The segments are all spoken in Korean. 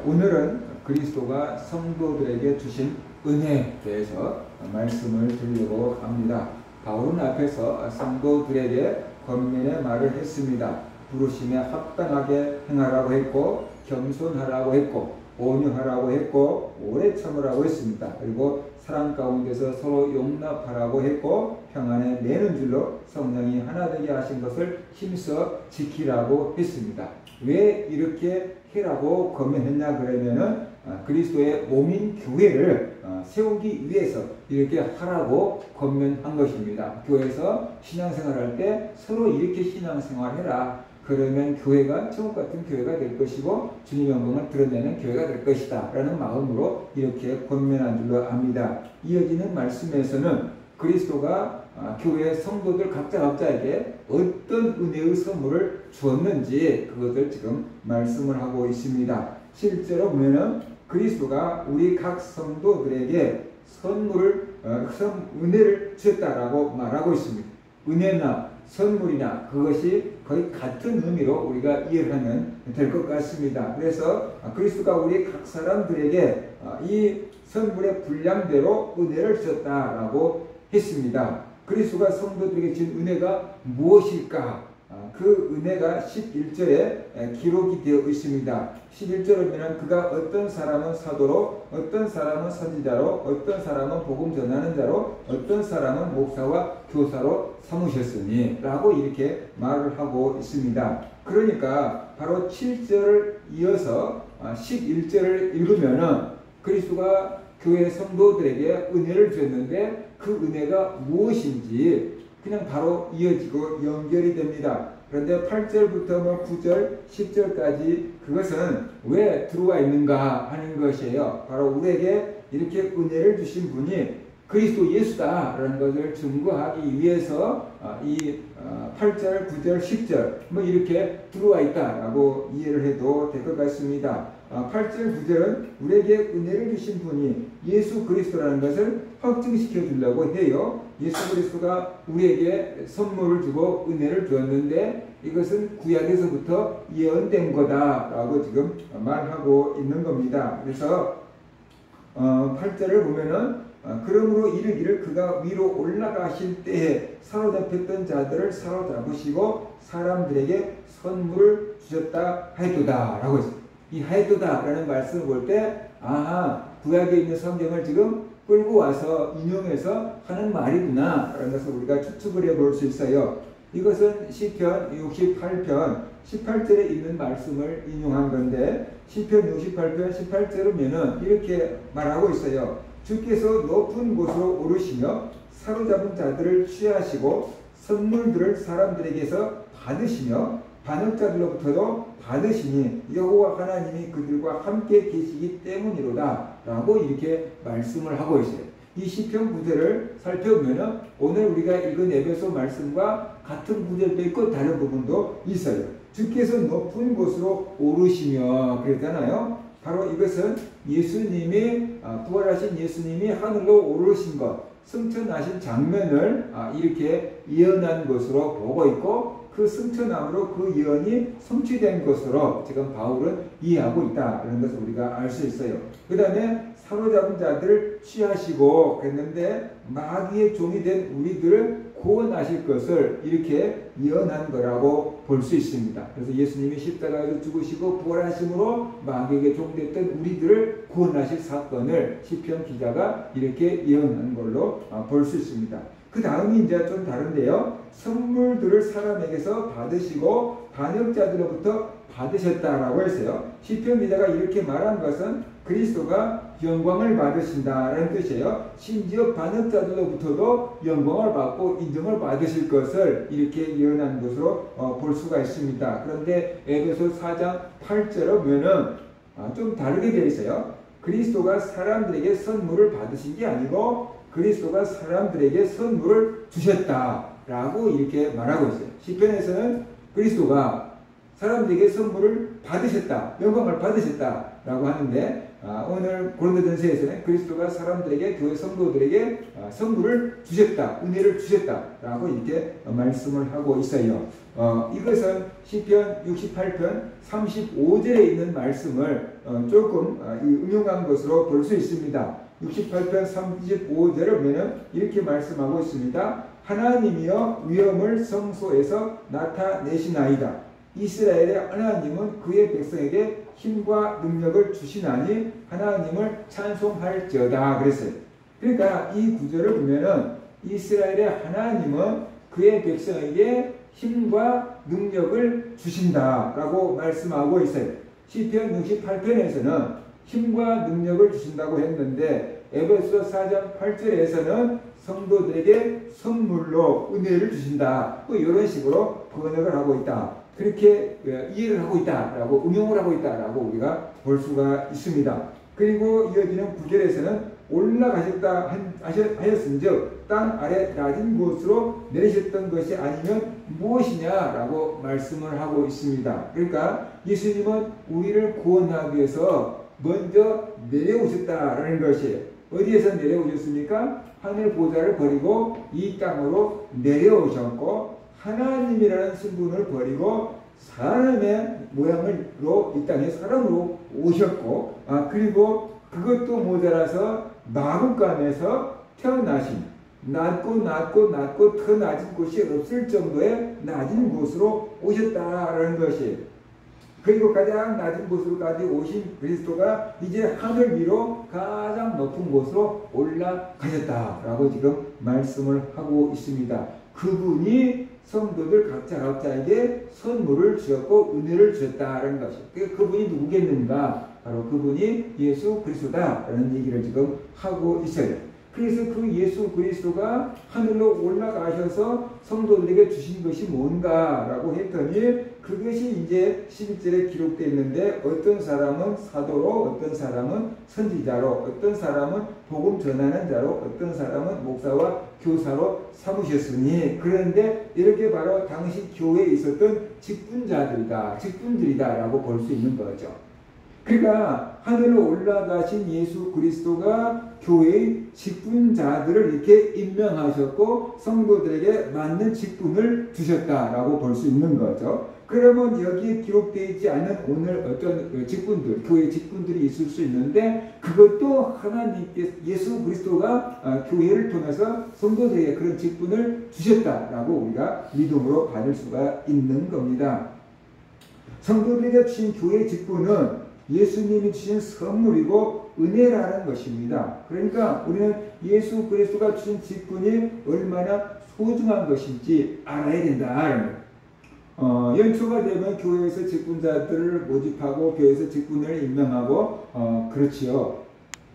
오늘은 그리스도가 성도들에게 주신 은혜에 대해서 말씀을 드리려고 합니다. 바울은 앞에서 성도들에게 권면의 말을 했습니다. 부르심에 합당하게 행하라고 했고, 겸손하라고 했고, 온유하라고 했고, 오래 참으라고 했습니다. 그리고 사랑 가운데서 서로 용납하라고 했고, 평안에 매는 줄로 성령이 하나 되게 하신 것을 힘써 지키라고 했습니다. 왜 이렇게 해라고 권면했냐 그러면은 그리스도의 몸인 교회를 세우기 위해서 이렇게 하라고 권면한 것입니다. 교회에서 신앙생활할 때 서로 이렇게 신앙생활해라. 그러면 교회가 천국 같은 교회가 될 것이고 주님의 영광을 드러내는 교회가 될 것이다 라는 마음으로 이렇게 권면한 줄로 압니다. 이어지는 말씀에서는 그리스도가 교회 성도들 각자에게 어떤 은혜의 선물을 주었는지 그것을 지금 말씀을 하고 있습니다. 실제로 보면은 그리스도가 우리 각 성도들에게 은혜를 주셨다라고 말하고 있습니다. 은혜나 선물이나 그것이 거의 같은 의미로 우리가 이해하면 될 것 같습니다. 그래서 그리스도가 우리 각 사람들에게 이 선물의 분량대로 은혜를 주셨다라고 했습니다. 그리스도가 성도들에게 준 은혜가 무엇일까? 그 은혜가 11절에 기록이 되어 있습니다. 11절을 보면 그가 어떤 사람은 사도로, 어떤 사람은 선지자로, 어떤 사람은 복음 전하는 자로, 어떤 사람은 목사와 교사로 삼으셨으니 라고 이렇게 말을 하고 있습니다. 그러니까 바로 7절을 이어서 11절을 읽으면은 그리스도가 교회 성도들에게 은혜를 주었는데 그 은혜가 무엇인지 그냥 바로 이어지고 연결이 됩니다. 그런데 8절부터 9절, 10절까지 그것은 왜 들어와 있는가 하는 것이에요. 바로 우리에게 이렇게 은혜를 주신 분이 그리스도 예수다라는 것을 증거하기 위해서 이 8절, 9절, 10절 이렇게 들어와 있다라고 이해를 해도 될 것 같습니다. 8절, 9절은 우리에게 은혜를 주신 분이 예수 그리스도라는 것을 확증시켜 주려고 해요. 예수 그리스도가 우리에게 선물을 주고 은혜를 주었는데 이것은 구약에서부터 예언된 거다라고 지금 말하고 있는 겁니다. 그래서 8절을 보면은 그러므로 이르기를 그가 위로 올라가실 때에 사로잡혔던 자들을 사로잡으시고 사람들에게 선물을 주셨다 하였도다 라고 했습니다. 이 하였도다 라는 말씀을 볼 때 구약에 있는 성경을 지금 끌고 와서 인용해서 하는 말이구나 라는 것을 우리가 추측을 해볼 수 있어요. 이것은 시편 68편 18절에 있는 말씀을 인용한 건데 시편 68편 18절이면은 이렇게 말하고 있어요. 주께서 높은 곳으로 오르시며 사로잡은 자들을 취하시고 선물들을 사람들에게서 받으시며 반역자들로부터도 받으시니 여호와 하나님이 그들과 함께 계시기 때문이로다 라고 이렇게 말씀을 하고 있어요. 이 시편 구절을 살펴보면 오늘 우리가 읽은 에베소 말씀과 같은 구절도 있고 다른 부분도 있어요. 주께서 높은 곳으로 오르시며 그랬잖아요. 바로 이것은 예수님이 부활하신 예수님이 하늘로 오르신 것, 승천하신 장면을 이렇게 예언한 것으로 보고 있고 그 승천함으로 그 예언이 성취된 것으로 지금 바울은 이해하고 있다는 것을 우리가 알 수 있어요. 그 다음에 사로잡은 자들을 취하시고 그랬는데 마귀의 종이 된 우리들을 구원하실 것을 이렇게 예언한 거라고 볼 수 있습니다. 그래서 예수님이 십자가에서 죽으시고 부활하심으로 마귀에게 종됐던 우리들을 구원하실 사건을 시편 기자가 이렇게 예언한 걸로 볼 수 있습니다. 그 다음이 이제 좀 다른데요. 선물들을 사람에게서 받으시고 반역자들로부터 받으셨다라고 했어요. 시편 기자가 이렇게 말한 것은 그리스도가 영광을 받으신다라는 뜻이에요. 심지어 반역자들로부터도 영광을 받고 인정을 받으실 것을 이렇게 예언한 것으로 볼 수가 있습니다. 그런데 에베소 4장 8절을 보면은 좀 다르게 되어 있어요. 그리스도가 사람들에게 선물을 받으신 게 아니고 그리스도가 사람들에게 선물을 주셨다라고 이렇게 말하고 있어요. 시편에서는 그리스도가 사람들에게 선물을 받으셨다, 영광을 받으셨다라고 하는데 오늘 고린도전서에서는 그리스도가 사람들에게 교회 성도들에게 선물을 주셨다, 은혜를 주셨다라고 이렇게 말씀을 하고 있어요. 이것은 시편 68편 35절에 있는 말씀을 조금 응용한 것으로 볼 수 있습니다. 68편 35절을 보면 이렇게 말씀하고 있습니다. 하나님이여 위엄을 성소에서 나타내시나이다. 이스라엘의 하나님은 그의 백성에게 힘과 능력을 주시나니 하나님을 찬송할지어다 그랬어요. 그러니까 이 구절을 보면은 이스라엘의 하나님은 그의 백성에게 힘과 능력을 주신다라고 말씀하고 있어요. 시편 68편에서는 힘과 능력을 주신다고 했는데 에베소 4장 8절에서는 성도들에게 선물로 은혜를 주신다. 이런 식으로 번역을 하고 있다. 그렇게 이해를 하고 있다라고 응용을 하고 있다라고 우리가 볼 수가 있습니다. 그리고 이어지는 9절에서는 올라가셨다 하였은즉 땅 아래 낮은 곳으로 내리셨던 것이 아니면 무엇이냐라고 말씀을 하고 있습니다. 그러니까 예수님은 우리를 구원하기 위해서 먼저 내려오셨다라는 것이에요. 어디에서 내려오셨습니까? 하늘 보좌를 버리고 이 땅으로 내려오셨고 하나님이라는 신분을 버리고 사람의 모양으로 이 땅에 사람으로 오셨고 그리고 그것도 모자라서 마구간에서 태어나신 낮고 더 낮은 곳이 없을 정도의 낮은 곳으로 오셨다라는 것이에요. 그리고 가장 낮은 곳으로까지 오신 그리스도가 이제 하늘 위로 가장 높은 곳으로 올라가셨다라고 지금 말씀을 하고 있습니다. 그분이 성도들 각자에게 선물을 주셨고 은혜를 주셨다는 것이에요. 그분이 누구겠는가? 바로 그분이 예수 그리스도다라는 얘기를 지금 하고 있어요. 그래서 그 예수 그리스도가 하늘로 올라가셔서 성도들에게 주신 것이 뭔가라고 했더니 그것이 이제 11절에 기록되어 있는데 어떤 사람은 사도로, 어떤 사람은 선지자로, 어떤 사람은 복음 전하는 자로, 어떤 사람은 목사와 교사로 삼으셨으니 그런데 이렇게 바로 당시 교회에 있었던 직분들이다라고 볼 수 있는 거죠. 그러니까 하늘로 올라가신 예수 그리스도가 교회의 직분자들을 이렇게 임명하셨고 성도들에게 맞는 직분을 주셨다라고 볼 수 있는 거죠. 그러면 여기에 기록되어 있지 않은 오늘 어떤 직분들, 교회 직분들이 있을 수 있는데 그것도 하나님께 예수 그리스도가 교회를 통해서 성도들에게 그런 직분을 주셨다라고 우리가 믿음으로 받을 수가 있는 겁니다. 성도들에게 주신 교회의 직분은 예수님이 주신 선물이고 은혜라는 것입니다. 그러니까 우리는 예수 그리스도가 주신 직분이 얼마나 소중한 것인지 알아야 된다. 연초가 되면 교회에서 직분자들을 모집하고 교회에서 직분을 임명하고 그렇지요.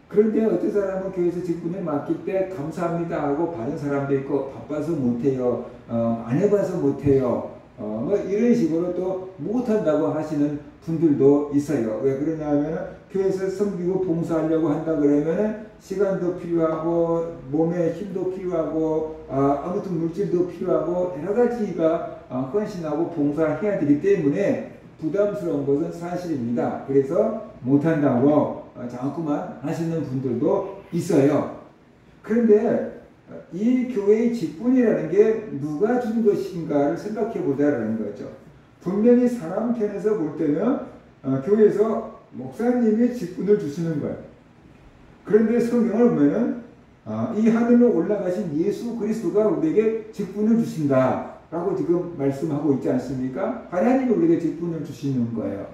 그런데 어떤 사람은 교회에서 직분을 맡길 때 감사합니다 하고 받은 사람도 있고 바빠서 못해요. 안 해봐서 못해요. 뭐 이런 식으로 또 못한다고 하시는 분들도 있어요. 왜 그러냐면 교회에서 섬기고 봉사하려고 한다 그러면 시간도 필요하고 몸에 힘도 필요하고 아무튼 물질도 필요하고 여러 가지가 헌신하고 봉사해야 되기 때문에 부담스러운 것은 사실입니다. 그래서 못한다고 자꾸만 하시는 분들도 있어요. 그런데 이 교회의 직분이라는 게 누가 준 것인가를 생각해 보자라는 거죠. 분명히 사람 편에서 볼 때는 교회에서 목사님이 직분을 주시는 거예요. 그런데 성경을 보면은 이 하늘로 올라가신 예수 그리스도가 우리에게 직분을 주신다라고 지금 말씀하고 있지 않습니까? 하나님이 우리에게 직분을 주시는 거예요.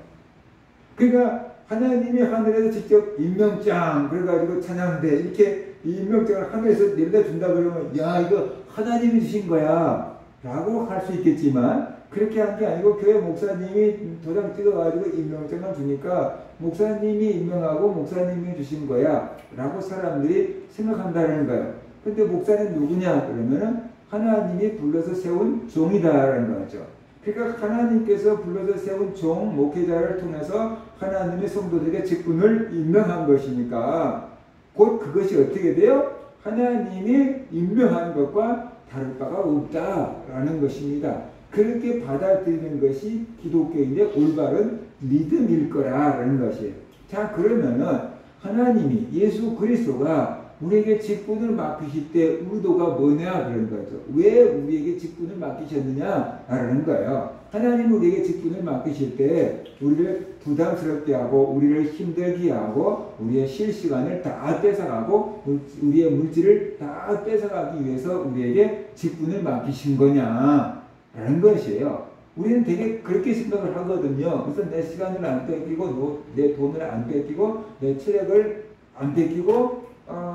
그러니까 하나님이 하늘에서 직접 임명장 그래가지고 찬양대 이렇게 이 임명장을 하늘에서 내려다 준다 그러면 야 이거 하나님이 주신 거야 라고 할 수 있겠지만 그렇게 한 게 아니고 교회 목사님이 도장 찍어가지고 임명장을 주니까 목사님이 임명하고 목사님이 주신 거야 라고 사람들이 생각한다는 거예요. 근데 목사는 누구냐 그러면은 하나님이 불러서 세운 종이다라는 거죠. 그러니까 하나님께서 불러서 세운 종 목회자를 통해서 하나님의 성도들에게 직분을 임명한 것이니까 곧 그것이 어떻게 돼요? 하나님이 임명한 것과 다를 바가 없다라는 것입니다. 그렇게 받아들이는 것이 기독교인의 올바른 믿음일 거라는 것이에요. 자, 그러면은 하나님이 예수 그리스도가 우리에게 직분을 맡기실 때 의도가 뭐냐 그런 거죠. 왜 우리에게 직분을 맡기셨느냐라는 거예요. 하나님 우리에게 직분을 맡기실 때 우리를 부담스럽게 하고 우리를 힘들게 하고 우리의 쉴 시간을 다 뺏어가고 우리의 물질을 다 뺏어가기 위해서 우리에게 직분을 맡기신 거냐라는 것이에요. 우리는 되게 그렇게 생각을 하거든요. 그래서 내 시간을 안 뺏기고 내 돈을 안 뺏기고 내 체력을 안 뺏기고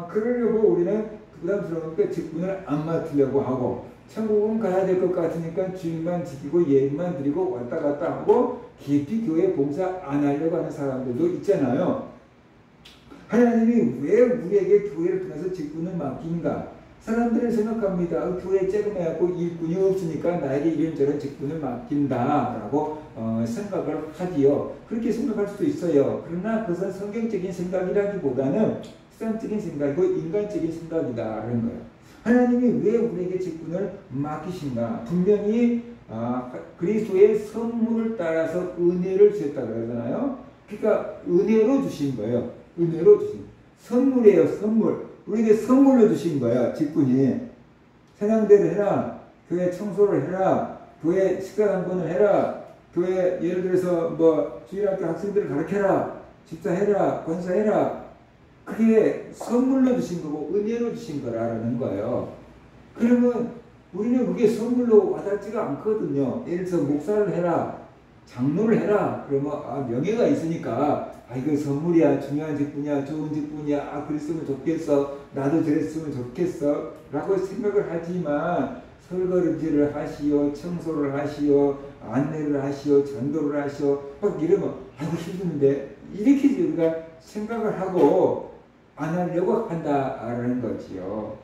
그러려고 우리는 부담스러우니까 직분을 안 맡으려고 하고 천국은 가야 될 것 같으니까 주일만 지키고 예배만 드리고 왔다 갔다 하고 깊이 교회 봉사 안 하려고 하는 사람들도 있잖아요. 하나님이 왜 우리에게 교회를 통해서 직분을 맡긴가? 사람들은 생각합니다. 교회 쬐금해갖고 일꾼이 없으니까 나에게 이런저런 직분을 맡긴다라고 생각을 하지요. 그렇게 생각할 수도 있어요. 그러나 그것은 성경적인 생각이라기보다는 세상적인 생각이고 인간적인 생각이다라는 거예요. 하나님이 왜 우리에게 직분을 맡기신가? 분명히 그리스도의 선물을 따라서 은혜를 주셨다 그러잖아요. 그러니까 은혜로 주신 거예요. 은혜로 주신 선물이에요. 선물. 우리에게 선물로 주신 거야. 직분이. 세상대로 해라. 교회 청소를 해라. 교회 식사당번을 해라. 교회 예를 들어서 뭐 주일학교 학생들을 가르쳐라. 집사해라. 권사해라. 그게 선물로 주신 거고 은혜로 주신 거라는 거예요. 그러면 우리는 그게 선물로 와닿지가 않거든요. 예를 들어서 목사를 해라. 장로를 해라. 그러면 명예가 있으니까 이거 선물이야. 중요한 직분이야. 좋은 직분이야. 그랬으면 좋겠어. 나도 저랬으면 좋겠어. 라고 생각을 하지만 설거지를 하시오. 청소를 하시오. 안내를 하시오. 전도를 하시오. 막 이러면 힘드는데 이렇게 우리가 생각을 하고 안 하려고 한다라는 거지요.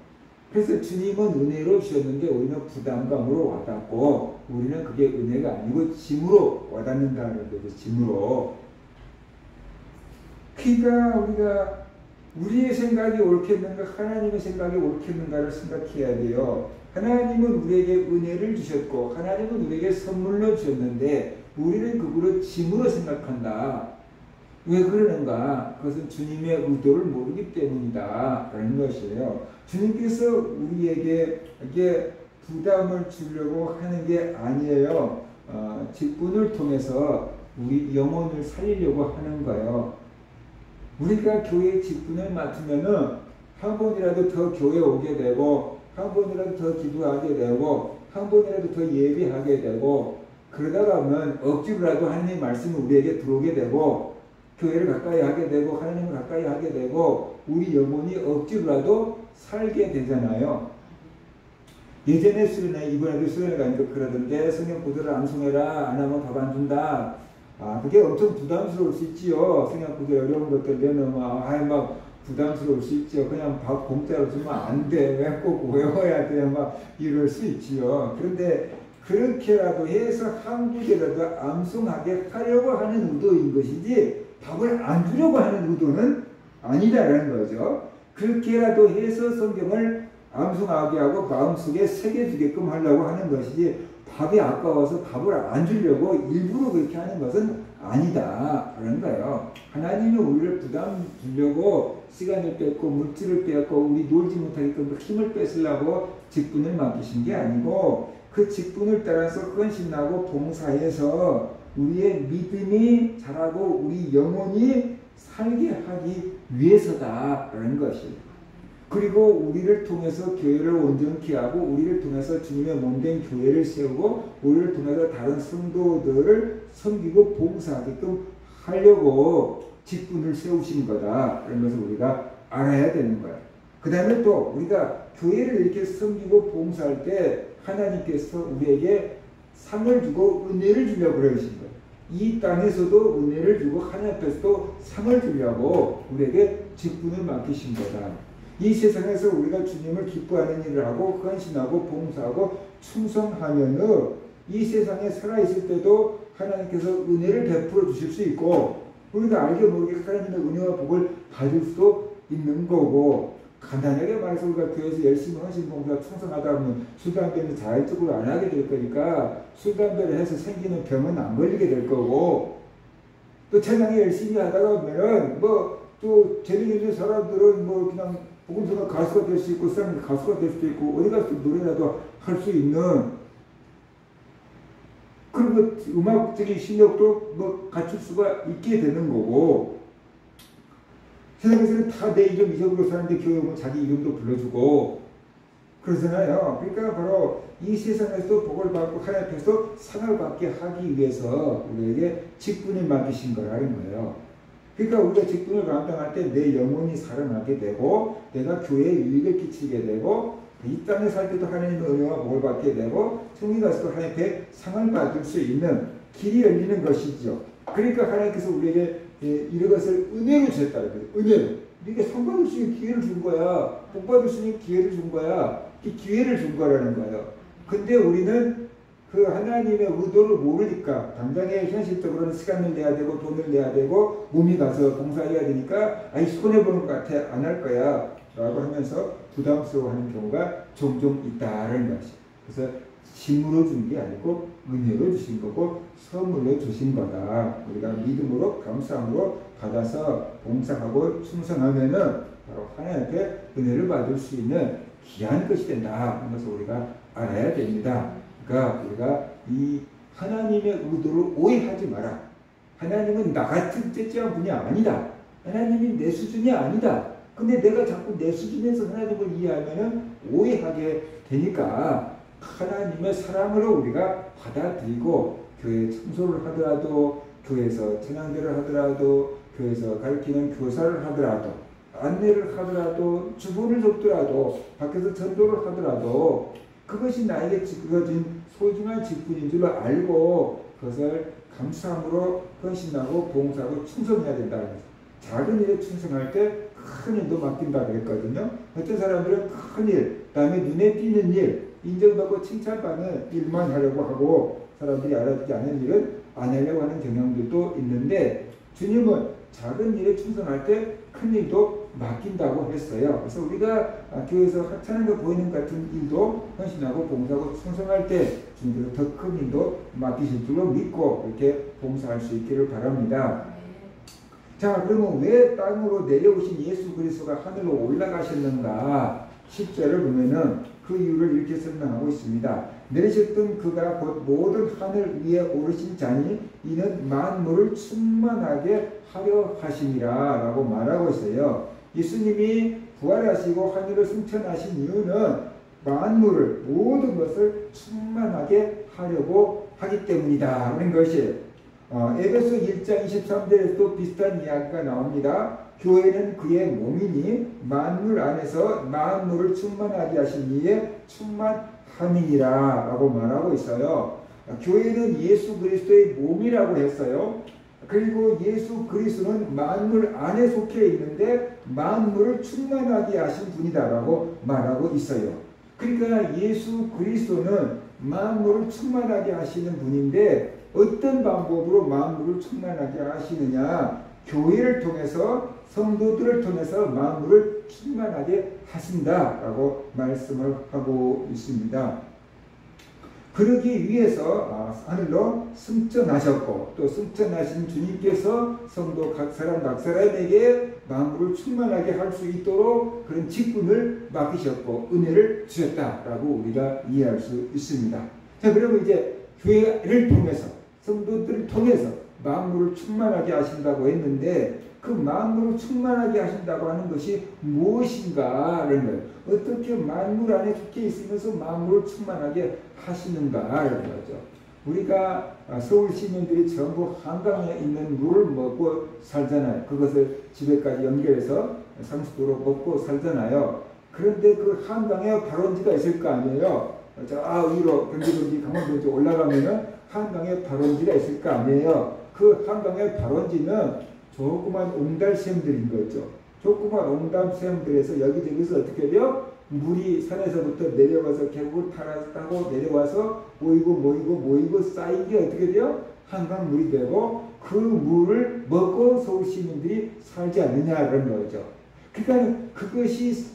그래서 주님은 은혜로 주셨는데 우리는 부담감으로 와닿고 우리는 그게 은혜가 아니고 짐으로 와닿는다는 거죠. 짐으로. 그러니까 우리가 우리의 생각이 옳겠는가 하나님의 생각이 옳겠는가를 생각해야 돼요. 하나님은 우리에게 은혜를 주셨고 하나님은 우리에게 선물로 주셨는데 우리는 그거를 짐으로 생각한다. 왜 그러는가? 그것은 주님의 의도를 모르기 때문이다 라는 것이에요. 주님께서 우리에게 이게 부담을 주려고 하는 게 아니에요. 직분을 통해서 우리 영혼을 살리려고 하는 거예요. 우리가 교회의 직분을 맡으면은 한 번이라도 더 교회 오게 되고 한 번이라도 더 기도하게 되고 한 번이라도 더 예배하게 되고 그러다 보면 억지로라도 하나님의 말씀이 우리에게 들어오게 되고 교회를 가까이 하게 되고 하나님을 가까이 하게 되고 우리 영혼이 억지로라도 살게 되잖아요. 예전에 수련회 이번에도 수련회 가니까 그러던데 성경 구절을 암송해라 안 하면 밥 안 준다. 그게 엄청 부담스러울 수 있지요. 성경 구절 어려운 것들 내놓으면 막 부담스러울 수 있죠. 그냥 밥 공짜로 주면 안 돼. 왜 꼭 외워야 돼. 막 이럴 수 있지요. 그런데 그렇게라도 해서 한 구절이라도 암송하게 하려고 하는 의도인 것이지 밥을 안 주려고 하는 의도는 아니다라는 거죠. 그렇게라도 해서 성경을 암송하게 하고 마음속에 새겨주게끔 하려고 하는 것이지 밥이 아까워서 밥을 안 주려고 일부러 그렇게 하는 것은 아니다 그런 거예요. 하나님이 우리를 부담 주려고 시간을 뺏고 물질을 뺏고 우리 놀지 못하게끔 힘을 뺏으려고 직분을 맡기신 게 아니고 그 직분을 따라서 헌신하고 봉사해서 우리의 믿음이 자라고 우리 영혼이 살게 하기 위해서다라는 것이에요. 그리고 우리를 통해서 교회를 온전케 하고 우리를 통해서 주님의 몸된 교회를 세우고 우리를 통해서 다른 성도들을 섬기고 봉사하게끔 하려고 직분을 세우신 거다. 그런 것을 우리가 알아야 되는 거야. 그 다음에 또 우리가 교회를 이렇게 섬기고 봉사할 때 하나님께서 우리에게 상을 주고 은혜를 주려고 그러신 거예요. 이 땅에서도 은혜를 주고 하나님 앞에서도 상을 주려고 우리에게 직분을 맡기신 거다. 이 세상에서 우리가 주님을 기뻐하는 일을 하고 헌신하고 봉사하고 충성하면은 이 세상에 살아있을 때도 하나님께서 은혜를 베풀어 주실 수 있고 우리가 알게 모르게 하나님의 은혜와 복을 받을 수도 있는 거고 간단하게 말해서 우리가 교회에서 열심히 헌신 봉사 충성하다 보면 술 담배는 자발적으로 안 하게 될 거니까 술 담배를 해서 생기는 병은 안 걸리게 될 거고 또 찬양에 열심히 하다가 보면은 또 재능 있는 사람들은 그냥 복음서가 가수가 될 수 있고 사람이 가수가 될 수도 있고 어디 가서 노래라도 할 수 있는 그런 음악적인 실력도 갖출 수가 있게 되는 거고 세상에서는 다 내 이름 잊어버려 사는데 교회 오면 자기 이름도 불러주고 그러잖아요. 그러니까 바로 이 세상에서도 복을 받고 하나님 앞에서 상을 받게 하기 위해서 우리에게 직분을 맡기신 거라는 거예요. 그러니까 우리가 직분을 감당할 때 내 영혼이 살아나게 되고 내가 교회에 유익을 끼치게 되고 이 땅에 살 때도 하나님의 은혜와 복을 받게 되고 성리 가서도 하나님 앞에 상을 받을 수 있는 길이 열리는 것이죠. 그러니까 하나님께서 우리에게 이런 것을 은혜로 주셨다는 거예요. 은혜로. 우리에게 상 받을 수 있는 기회를 준 거야. 복 받을 수 있는 기회를 준 거야. 이 기회를 준 거라는 거예요. 근데 우리는 그 하나님의 의도를 모르니까 당장에 현실적으로는 시간을 내야 되고 돈을 내야 되고 몸이 가서 봉사해야 되니까 손해보는 것 같아 안 할 거야 라고 하면서 부담스러워하는 경우가 종종 있다는 것이. 그래서 짐으로 준 게 아니고 은혜로 주신 거고 선물로 주신 거다. 우리가 믿음으로 감사함으로 받아서 봉사하고 충성하면은 바로 하나님 앞에 은혜를 받을 수 있는 귀한 것이 된다 하는 것을 우리가 알아야 됩니다. 그러니까 우리가 이 하나님의 의도를 오해하지 마라. 하나님은 나 같은 째째한 분이 아니다. 하나님이 내 수준이 아니다. 근데 내가 자꾸 내 수준에서 하나님을 이해하면은 오해하게 되니까 하나님의 사랑으로 우리가 받아들이고 교회 청소를 하더라도 교회에서 찬양대를 하더라도 교회에서 가르치는 교사를 하더라도 안내를 하더라도 주문을 줬더라도 밖에서 전도를 하더라도 그것이 나에게 주어진 소중한 직분인 줄 알고 그것을 감사함으로 헌신하고 봉사하고 충성해야 된다는 거죠. 작은 일에 충성할 때 큰 일도 맡긴다 그랬거든요. 어떤 사람들은 큰 일, 그다음에 눈에 띄는 일, 인정받고 칭찬받는 일만 하려고 하고 사람들이 알아주지 않은 일은 안 하려고 하는 경향들도 있는데 주님은 작은 일에 충성할 때 큰 일도 맡긴다고 했어요. 그래서 우리가 교회에서 하찮은 거 보이는 같은 일도 헌신하고 봉사하고 충성할 때 주님께서 더 큰 일도 맡기실 줄로 믿고 이렇게 봉사할 수 있기를 바랍니다. 자, 그러면 왜 땅으로 내려오신 예수 그리스도가 하늘로 올라가셨는가? 10절을 보면은 그 이유를 이렇게 설명하고 있습니다. 내리셨던 그가 곧 모든 하늘 위에 오르신 자니 이는 만물을 충만하게 하려 하심이라 라고 말하고 있어요. 예수님이 부활하시고 하늘을 승천하신 이유는 만물을 모든 것을 충만하게 하려고 하기 때문이다 하는 것이에요. 에베소 1장 23절에서도 비슷한 이야기가 나옵니다. 교회는 그의 몸이니 만물 안에서 만물을 충만하게 하신 이에 충만함이니라 라고 말하고 있어요. 교회는 예수 그리스도의 몸이라고 했어요. 그리고 예수 그리스도는 만물 안에 속해 있는데 만물을 충만하게 하신 분이다 라고 말하고 있어요. 그러니까 예수 그리스도는 만물을 충만하게 하시는 분인데 어떤 방법으로 만물을 충만하게 하시느냐? 교회를 통해서 성도들을 통해서 만물을 충만하게 하신다라고 말씀을 하고 있습니다. 그러기 위해서 하늘로 승천하셨고 또 승천하신 주님께서 성도 각 사람에게 만물을 충만하게 할 수 있도록 그런 직분을 맡기셨고 은혜를 주셨다라고 우리가 이해할 수 있습니다. 자, 그러면 이제 교회를 통해서 성도들을 통해서 만물을 충만하게 하신다고 했는데 그 만물을 충만하게 하신다고 하는 것이 무엇인가라는 거예요. 어떻게 만물 안에 속해 있으면서 만물을 충만하게 하시는가라는 거죠. 우리가 서울 시민들이 전부 한강에 있는 물을 먹고 살잖아요. 그것을 집에까지 연결해서 30도로 먹고 살잖아요. 그런데 그 한강에 발원지가 있을 거 아니에요. 저 위로 경기도인지 강원도인지 올라가면은 한강에 발원지가 있을 거 아니에요. 그 한강의 발원지는 조그만 옹달샘들인 거죠. 조그만 옹달샘들에서 여기저기서 어떻게 돼요? 물이 산에서부터 내려가서 계곡을 타고 내려와서 모이고 쌓이게 어떻게 돼요? 한강물이 되고 그 물을 먹고 서울 시민들이 살지 않느냐라는 거죠. 그러니까 그것이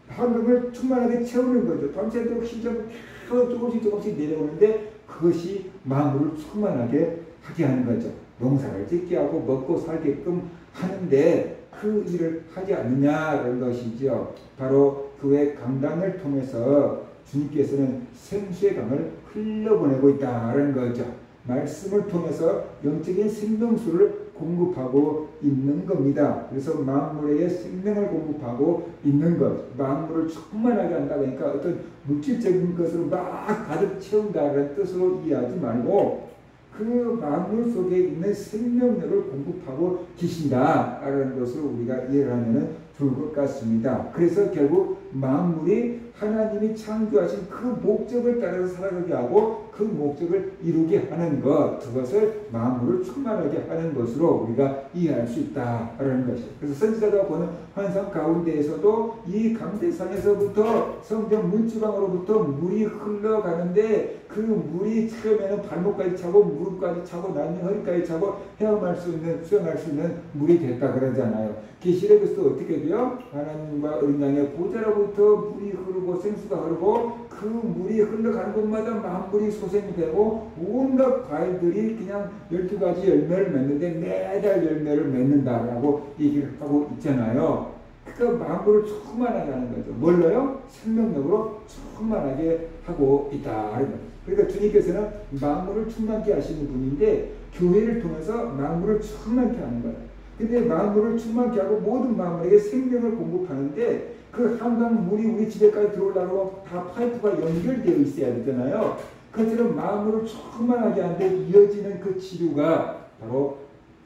한강을 충만하게 채우는 거죠. 밤새도록 시점 조금씩 내려오는데 그것이 만물을 충만하게 하게 하는 거죠. 농사를 짓게 하고 먹고 살게끔 하는데 그 일을 하지 않느냐라는 것이죠. 바로 교회 강단을 통해서 주님께서는 생수의 강을 흘려보내고 있다는 거죠. 말씀을 통해서 영적인 생명수를 공급하고 있는 겁니다. 그래서 만물에게 생명을 공급하고 있는 것, 만물을 충만하게 한다 그러니까 어떤 물질적인 것으로 막 가득 채운다는 뜻으로 이해하지 말고 그 만물 속에 있는 생명력을 공급하고 계신다라는 것을 우리가 이해를 하면 좋을 것 같습니다. 그래서 결국 만물이 하나님이 창조하신 그 목적을 따라서 살아가게 하고 그 목적을 이루게 하는 것, 그것을 만물을 충만하게 하는 것으로 우리가 이해할 수 있다라는 것이죠. 그래서 선지자가 보는 환상 가운데에서도 이 강대상에서부터 성전 문지방으로부터 물이 흘러가는데 그 물이 처음에는 발목까지 차고 무릎까지 차고 나중에 허리까지 차고 헤엄할 수 있는 수영할 수 있는 물이 됐다 그러잖아요. 계시록에서도 어떻게 돼요? 하나님과 어린 양의 보좌로부터 물이 흐르고 생수가 흐르고 그 물이 흘러가는 곳마다 만물이 소생이 되고 온갖 과일들이 그냥 12가지 열매를 맺는데 매달 열매를 맺는다라고 얘기를 하고 있잖아요. 그러니까 만물을 충만하게 하는 거죠. 뭘로요? 생명력으로 충만하게 하고 있다. 그러니까 주님께서는 만물을 충만케 하시는 분인데 교회를 통해서 만물을 충만케 하는 거예요. 근데 만물을 충만케 하고 모든 만물에게 생명을 공급하는데 그 한강 물이 우리 집에까지 들어오려고 다 파이프가 연결되어 있어야 되잖아요. 그처럼 만물을 충만하게 하는데 이어지는 그 지류가 바로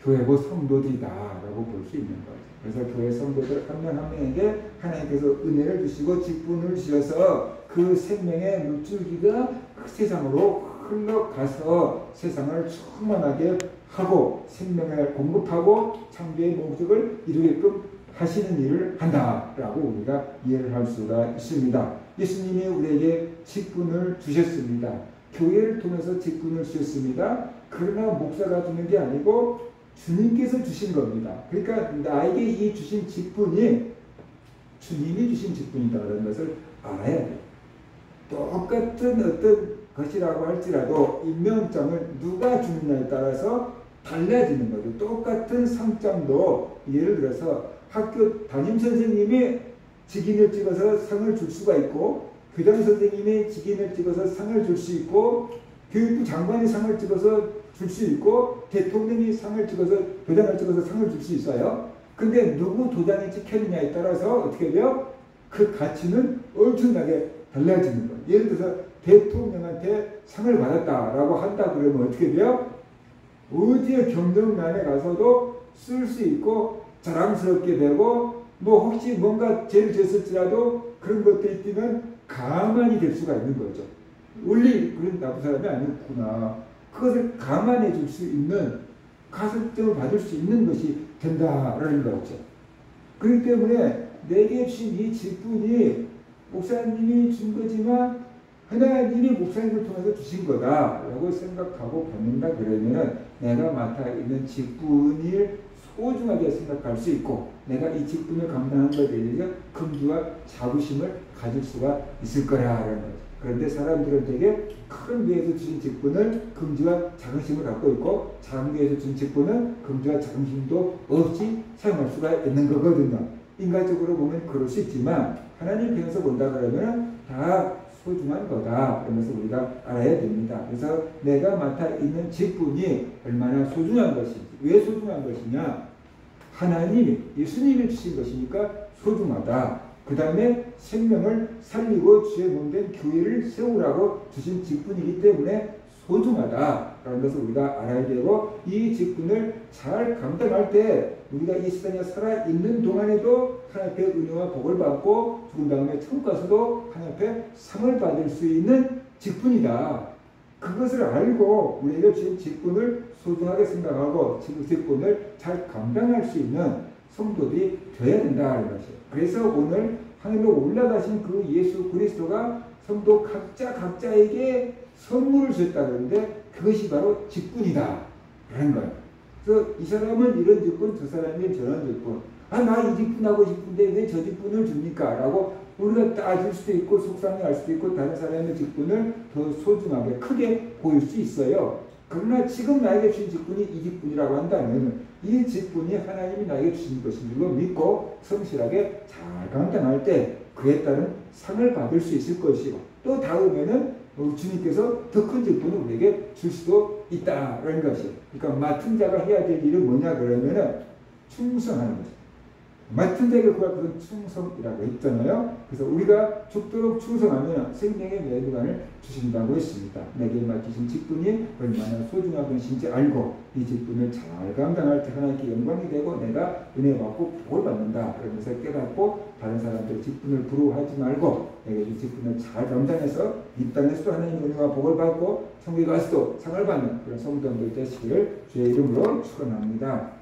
교회고 성도들이다라고 볼 수 있는 거예요. 그래서 교회 성도들 한 명 한 명에게 하나님께서 은혜를 주시고 직분을 주셔서 그 생명의 물줄기가 그 세상으로 흘러가서 세상을 충만하게 하고 생명을 공급하고 창조의 목적을 이루게끔 하시는 일을 한다라고 우리가 이해를 할 수가 있습니다. 예수님이 우리에게 직분을 주셨습니다. 교회를 통해서 직분을 주셨습니다. 그러나 목사가 주는 게 아니고 주님께서 주신 겁니다. 그러니까 나에게 이 주신 직분이 주님이 주신 직분이다라는 것을 알아야 돼요. 똑같은 어떤 것이라고 할지라도 임명장을 누가 주느냐에 따라서 달라지는 거죠. 똑같은 상장도 예를 들어서 학교 담임선생님이 직인을 찍어서 상을 줄 수가 있고 교장선생님이 직인을 찍어서 상을 줄 수 있고 교육부 장관이 상을 찍어서 줄 수 있고 대통령이 상을 찍어서 도장을 찍어서 상을 줄 수 있어요. 근데 누구 도장이 찍혔느냐에 따라서 어떻게 돼요? 그 가치는 엄청나게 달라지는 거예요. 예를 들어서 대통령한테 상을 받았다라고 한다 그러면 어떻게 돼요? 어디에 경력란에 가서도 쓸 수 있고 자랑스럽게 되고 뭐 혹시 뭔가 죄를 지었을지라도 그런 것들이 있으면 가만히 될 수가 있는 거죠. 원래 그런 나쁜 사람이 아니었구나. 그것을 감안해 줄 수 있는 가설점을 받을 수 있는 것이 된다라는 거죠. 그렇기 때문에 내게 주신 이 직분이 목사님이 준 거지만 하나님이 목사님을 통해서 주신 거다라고 생각하고 받는다 그러면은 내가 맡아 있는 직분을 소중하게 생각할 수 있고 내가 이 직분을 감당한 것에 대해서 긍지와 자부심을 가질 수가 있을 거라는 거죠. 그런데 사람들은 되게 큰 교회에서 주신 직분을 긍지와 자긍심을 갖고 있고 작은 교회에서 주신 직분은 긍지와 자긍심도 없이 사용할 수가 있는 거거든요. 인간적으로 보면 그럴 수 있지만 하나님 편에서 본다 그러면 다 소중한 거다. 그러면서 우리가 알아야 됩니다. 그래서 내가 맡아 있는 직분이 얼마나 소중한 것인지, 왜 소중한 것이냐? 하나님이, 예수님이 주신 것이니까 소중하다. 그 다음에 생명을 살리고 주의 몸된 교회를 세우라고 주신 직분이기 때문에 소중하다라는 것을 우리가 알아야 되고 이 직분을 잘 감당할 때 우리가 이 세상에 살아있는 동안에도 하나님 앞에 은혜와 복을 받고 죽은 다음에 천국 가서도 하나님 앞에 상을 받을 수 있는 직분이다. 그것을 알고 우리에게 주신 직분을 소중하게 생각하고 직분을 잘 감당할 수 있는 성도들이 되어야 된다는 것이에요. 그래서 오늘 하늘로 올라가신 그 예수 그리스도가 성도 각자에게 선물을 주셨다 그러는데 그것이 바로 직분이다 라는 거예요. 그래서 이 사람은 이런 직분, 저 사람은 저런 직분. 아, 나 이 직분 하고 싶은데 왜 저 직분을 줍니까? 라고 우리가 따질 수도 있고 속상해할 수도 있고 다른 사람의 직분을 더 소중하게 크게 보일 수 있어요. 그러나 지금 나에게 주신 직분이 이 직분이라고 한다면 이 직분이 하나님이 나에게 주신 것인 줄 믿고 성실하게 잘 감당할 때 그에 따른 상을 받을 수 있을 것이고 또 다음에는 주님께서 더 큰 직분을 우리에게 줄 수도 있다라는 것이에요. 그러니까 맡은 자가 해야 될 일은 뭐냐 그러면은 충성하는 거죠. 맡은 자에게 구할 것은 충성이라고 했잖아요. 그래서 우리가 죽도록 충성하면 생명의 매두관을 주신다고 했습니다. 내게 맡기신 직분이 얼마나 소중한 것인지 알고 이 직분을 잘 감당할 때 하나님께 영광이 되고 내가 은혜 받고 복을 받는다. 그러면서 깨닫고 다른 사람들의 직분을 부러워하지 말고 내가 이 직분을 잘 감당해서 이 땅에서도 하나님의 은혜와 복을 받고 천국에 가서도 상을 받는 그런 성도들 되시기를 주의 이름으로 축원합니다.